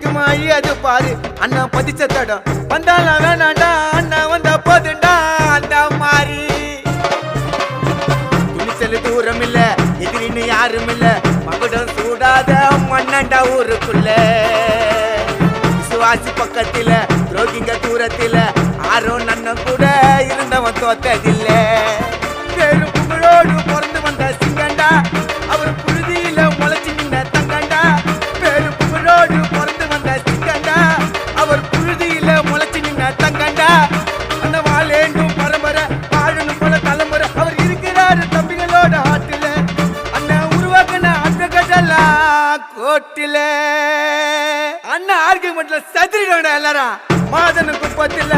நிக்குமா அது பாரு அண்ணா பதிச்ச தடம் வந்தாலும் வேணாண்டா அண்ணா வந்த போதுண்டா அந்த மாதிரி துணிச்சல் தூரம் இல்ல எதிரின்னு யாரும் இல்ல மகுடம் சூடாத மண்ணண்டா ஊருக்குள்ள விசுவாசி பக்கத்தில துரோகிங்க தூரத்தில ஆரும் நன்னம் கூட இருந்தவன் தோத்ததில்ல பேரும் புகழோடு பிறந்து வந்த சிங்கண்டா அவர் புழுதியில முளைச்சு நின்ன தங்கண்டா பேரும் புகழோடு பிறந்து வந்த சிங்கண்டா அவர் புழுதியில முளைச்சு நின்ன தங்கண்டா அந்த வாழேண்டும் பரம்பரை வாழணும் போல தலைமுறை அவர் இருக்கிறாரு தம்பிகளோட ஆட்டுல அண்ணன் உருவாக்கின அட்டகட்டெல்லாம் கோட்டில அண்ணன் ஆர்குமெண்ட்ல சதுரிடா எல்லாரும் மாதன குப்பத்தில